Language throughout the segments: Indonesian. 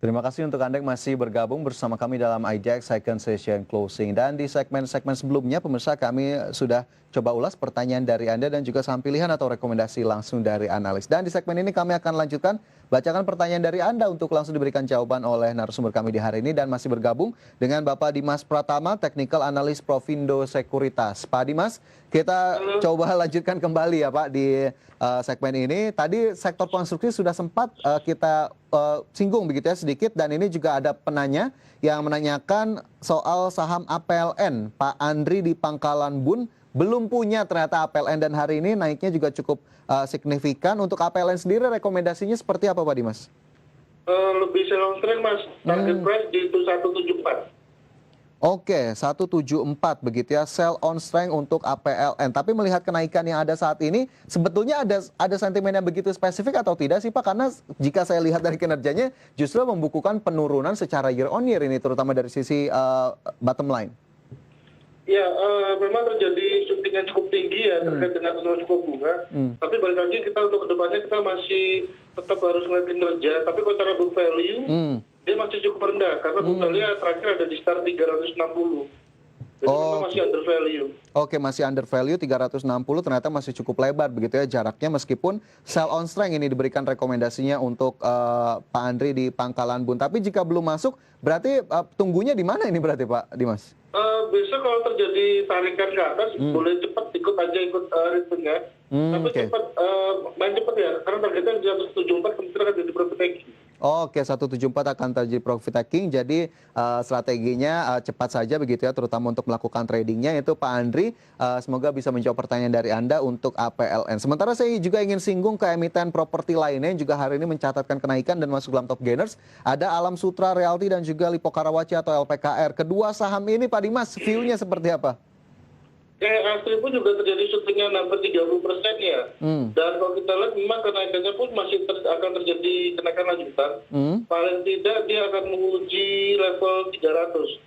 Terima kasih untuk Anda yang masih bergabung bersama kami dalam IDX Second Session Closing. Dan di segmen-segmen sebelumnya, pemirsa, kami sudah coba ulas pertanyaan dari Anda dan juga saham pilihan atau rekomendasi langsung dari analis. Dan di segmen ini kami akan lanjutkan bacakan pertanyaan dari Anda untuk langsung diberikan jawaban oleh narasumber kami di hari ini. Dan masih bergabung dengan Bapak Dimas Pratama, Technical Analyst Provindo Sekuritas. Pak Dimas, kita coba lanjutkan kembali ya Pak di segmen ini. Tadi sektor konstruksi sudah sempat kita singgung begitu ya sedikit, dan ini juga ada penanya yang menanyakan soal saham APLN. Pak Andri di Pangkalan Bun belum punya ternyata APLN, dan hari ini naiknya juga cukup signifikan. Untuk APLN sendiri rekomendasinya seperti apa Pak Dimas? Lebih sell on strength Mas, target price di 174. Oke, 174 begitu ya, sell on strength untuk APLN. Tapi melihat kenaikan yang ada saat ini, sebetulnya ada sentimen yang begitu spesifik atau tidak sih Pak? Karena jika saya lihat dari kinerjanya, justru membukukan penurunan secara year on year ini, terutama dari sisi bottom line. Ya, memang terjadi shooting yang cukup tinggi ya terkait dengan penurunan suku bunga. Tapi balik lagi kita untuk kedepannya kita masih tetap harus melihat kinerja. Tapi kalau secara book value, dia masih cukup rendah karena book value terakhir ada di sekitar 360. Jadi memang masih under value. Oke, masih under value 360, ternyata masih cukup lebar begitu ya jaraknya, meskipun sell on strength ini diberikan rekomendasinya untuk Pak Andri di Pangkalan Bun. Tapi jika belum masuk, berarti tunggunya di mana ini berarti Pak Dimas? Besok kalau terjadi tarikan ke atas, boleh cepat ikut ritmenya. Tapi cepat, main cepat ya, karena targetnya di 174 kemungkinan akan jadi profit taking. Oke, 174 akan terjadi profit taking, jadi strateginya cepat saja begitu ya, terutama untuk melakukan tradingnya. Itu Pak Andri, semoga bisa menjawab pertanyaan dari Anda untuk APLN. Sementara saya juga ingin singgung ke emiten properti lainnya yang juga hari ini mencatatkan kenaikan dan masuk dalam top gainers. Ada Alam Sutra Realty dan juga Lipo Karawaci atau LPKR. Kedua saham ini Pak Dimas, view-nya seperti apa? Asli pun juga terjadi shootingnya hampir 30% ya. Dan kalau kita lihat memang kenaikannya pun masih akan terjadi kenaikan lanjutan. Paling tidak dia akan menguji level 300.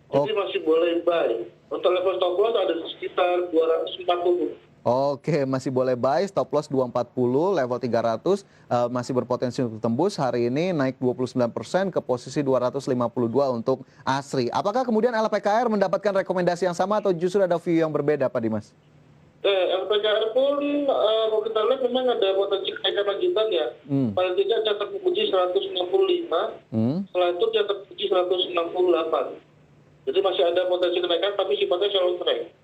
Jadi masih boleh buy. Untuk level stop loss ada sekitar 240. Oke, masih boleh buy, stop loss 240, level 300 masih berpotensi untuk tembus. Hari ini naik 29% ke posisi 252 untuk ASRI. Apakah kemudian LPKR mendapatkan rekomendasi yang sama atau justru ada view yang berbeda Pak Dimas? LPKR pun kalau kita lihat memang ada potensi kenaikan lanjutan ya. Paling tidak dia terpuji 165, setelah itu dia terpuji 168. Jadi masih ada potensi kenaikan tapi sifatnya sell on strength.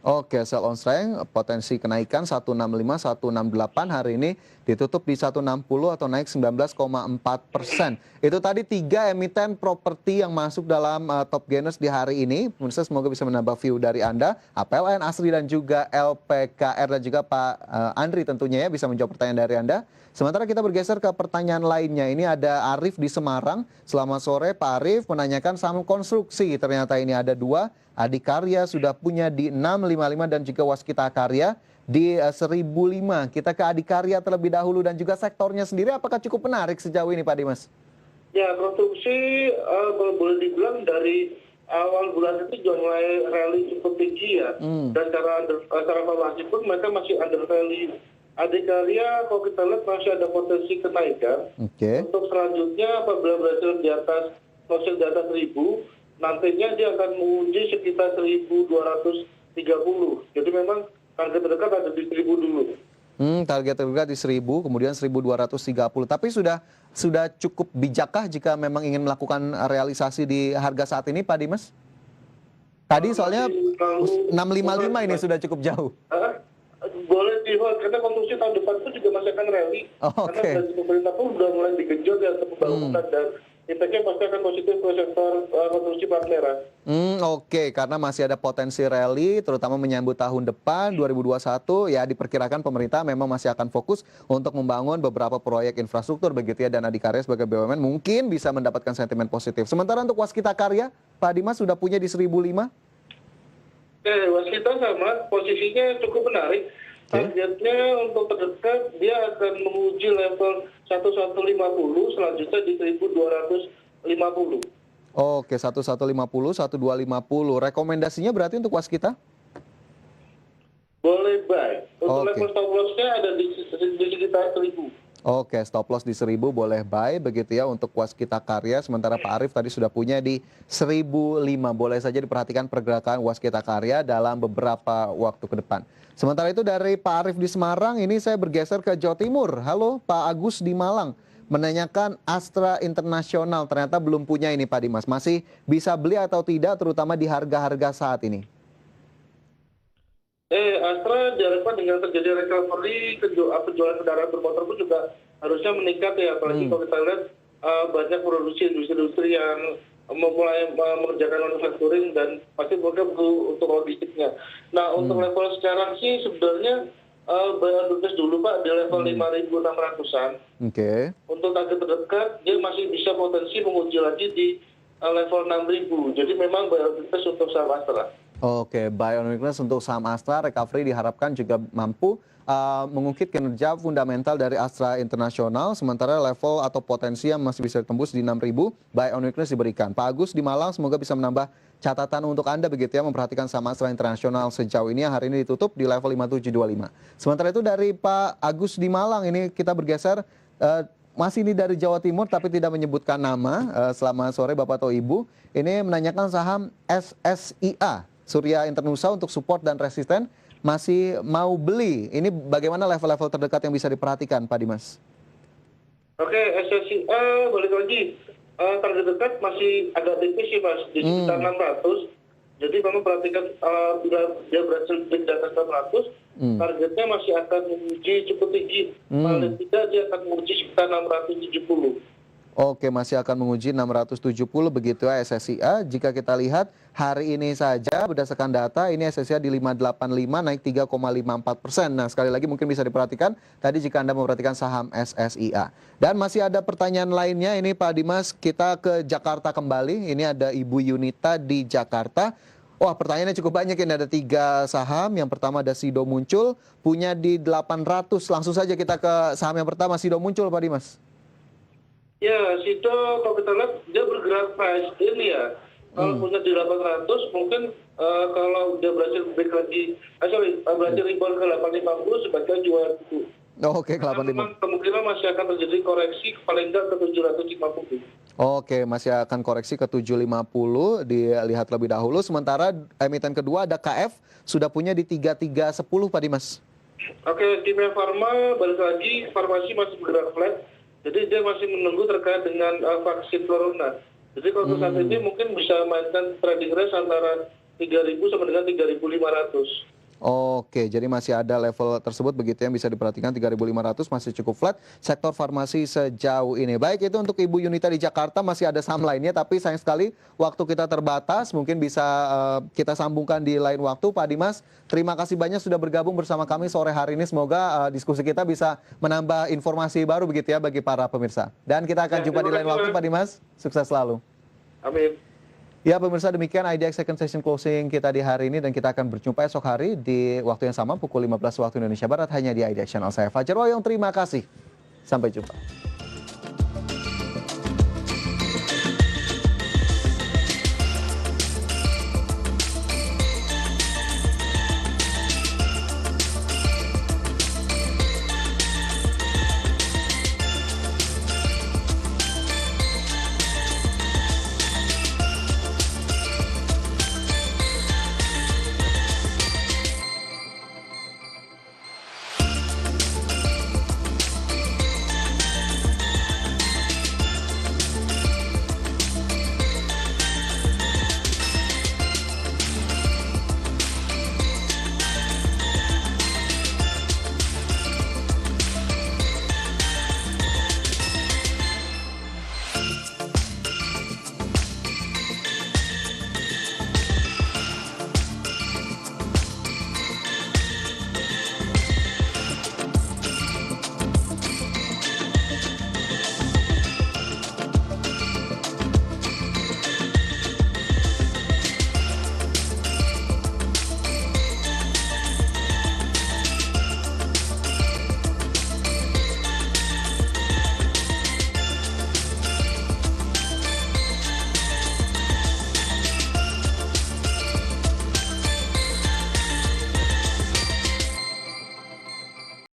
Oke, sell on strength, potensi kenaikan 165, 168, hari ini ditutup di 160 atau naik 19,4%. Itu tadi 3 emiten properti yang masuk dalam top gainers di hari ini. Pemirsa, semoga bisa menambah view dari Anda. APLN, ASRI, dan juga LPKR, dan juga Pak Andri tentunya ya bisa menjawab pertanyaan dari Anda. Sementara kita bergeser ke pertanyaan lainnya. Ini ada Arif di Semarang. Selamat sore Pak Arif, menanyakan saham konstruksi. Ternyata ini ada 2. Adikarya sudah punya di 655 dan juga Waskita Karya di 1005. Kita ke Adikarya terlebih dahulu dan juga sektornya sendiri apakah cukup menarik sejauh ini Pak Dimas? Ya, konstruksi kalau boleh dibilang dari awal bulan itu sudah mulai rally cukup tinggi ya. Dan secara valuasi pun mereka masih under value. Adikarya kalau kita lihat masih ada potensi kenaikan. Untuk selanjutnya apabila berhasil di atas 1000, nantinya dia akan menguji sekitar 1230. Jadi memang target terdekat ada di 1000 dulu. Target terdekat di 1000, kemudian 1230. Tapi sudah cukup bijakkah jika memang ingin melakukan realisasi di harga saat ini Pak Dimas? Tadi soalnya 655 ini sudah cukup jauh. Boleh di-hold, karena konstruksi tahun depan itu juga masih akan rally. Karena dari pemerintah pun sudah mulai digenjot ya untuk pembangunan dan impactnya pasti akan positif ke sektor konstruksi plat merah. Oke, karena masih ada potensi rally, terutama menyambut tahun depan 2021, ya diperkirakan pemerintah memang masih akan fokus untuk membangun beberapa proyek infrastruktur begitu ya, dan Adikarya sebagai BUMN mungkin bisa mendapatkan sentimen positif. Sementara untuk Waskita Karya, Pak Dimas sudah punya di 1005? Waskita sama, posisinya cukup menarik. Targetnya untuk terdekat dia akan menguji level 1150, selanjutnya di 1250. Oke, 1150, 1250. Rekomendasinya berarti untuk Waskita? Boleh buy. Untuk level stop loss-nya ada di sekitar 1000. Oke, stop loss di 1000 boleh buy begitu ya untuk Waskita Karya. Sementara Pak Arief tadi sudah punya di 1005. Boleh saja diperhatikan pergerakan Waskita Karya dalam beberapa waktu ke depan. Sementara itu dari Pak Arief di Semarang, ini saya bergeser ke Jawa Timur. Halo Pak Agus di Malang. Menanyakan Astra Internasional, ternyata belum punya ini Pak Dimas. Masih bisa beli atau tidak terutama di harga-harga saat ini? Astra diharapkan dengan terjadi recovery penjualan kendaraan bermotor pun juga harusnya meningkat ya, apalagi kalau kita lihat banyak produksi industri yang memulai mengerjakan manufacturing dan pasti mereka butuh untuk logistiknya. Nah untuk level sekarang sih sebenarnya bayar dulu Pak di level 5.600-an. Oke. Untuk target terdekat dia masih bisa potensi menguji lagi di level 6.000. Jadi memang bayar untuk saham Astra. Oke, buy on weakness untuk saham Astra, recovery diharapkan juga mampu mengungkit kinerja fundamental dari Astra Internasional, sementara level atau potensi yang masih bisa ditembus di 6.000, buy on weakness diberikan. Pak Agus di Malang, semoga bisa menambah catatan untuk Anda begitu ya, memperhatikan saham Astra Internasional sejauh ini yang hari ini ditutup di level 5725. Sementara itu dari Pak Agus di Malang, ini kita bergeser, masih ini dari Jawa Timur tapi tidak menyebutkan nama. Selamat sore Bapak atau Ibu, ini menanyakan saham SSIA. Surya Internusa untuk support dan resisten masih mau beli. Ini bagaimana level-level terdekat yang bisa diperhatikan Pak Dimas? Oke, SSIA balik lagi. Target dekat masih agak tipis sih Mas, di sekitar 600. Jadi kamu perhatikan bila dia berhasil di atas 600, targetnya masih akan menguji cukup tinggi. Paling tidak dia akan menguji sekitar 670. Oke, masih akan menguji 670 begitu ya SSIA. Jika kita lihat hari ini saja berdasarkan data ini SSIA di 585 naik 3,54%. Nah sekali lagi mungkin bisa diperhatikan tadi jika Anda memperhatikan saham SSIA. Dan masih ada pertanyaan lainnya ini Pak Dimas, kita ke Jakarta kembali. Ini ada Ibu Yunita di Jakarta. Wah pertanyaannya cukup banyak, ini ada 3 saham. Yang pertama ada Sido Muncul, punya di 800. Langsung saja kita ke saham yang pertama, Sido Muncul Pak Dimas. Ya, Sido kalau kita lihat dia bergerak price ini ya. Kalau punya di 800 mungkin kalau dia berhasil break lagi, berhasil rebound ke 850 sebagai jual itu. Oke, ke 85. Kemungkinan masih akan terjadi koreksi paling enggak ke 750. Oke, masih akan koreksi ke 750, dilihat lebih dahulu. Sementara emiten kedua ada KF, sudah punya di 3310 Pak Dimas. Oke, Kimia Farma balik lagi, farmasi masih bergerak flat. Jadi dia masih menunggu terkait dengan vaksin corona. Jadi kalau saat ini mungkin bisa mainkan trading range antara 3.000 sampai dengan 3.500. Oke, jadi masih ada level tersebut begitu yang bisa diperhatikan 3.500 masih cukup flat sektor farmasi sejauh ini. Baik, itu untuk Ibu Yunita di Jakarta, masih ada saham lainnya tapi sayang sekali waktu kita terbatas, mungkin bisa kita sambungkan di lain waktu. Pak Dimas, terima kasih banyak sudah bergabung bersama kami sore hari ini. Semoga diskusi kita bisa menambah informasi baru begitu ya bagi para pemirsa. Dan kita akan jumpa di lain waktu Pak Dimas. Sukses selalu. Amin. Ya pemirsa, demikian IDX Second Session Closing kita di hari ini dan kita akan berjumpa esok hari di waktu yang sama pukul 15 waktu Indonesia Barat hanya di IDX Channel. Saya Fajar Woyong, terima kasih. Sampai jumpa.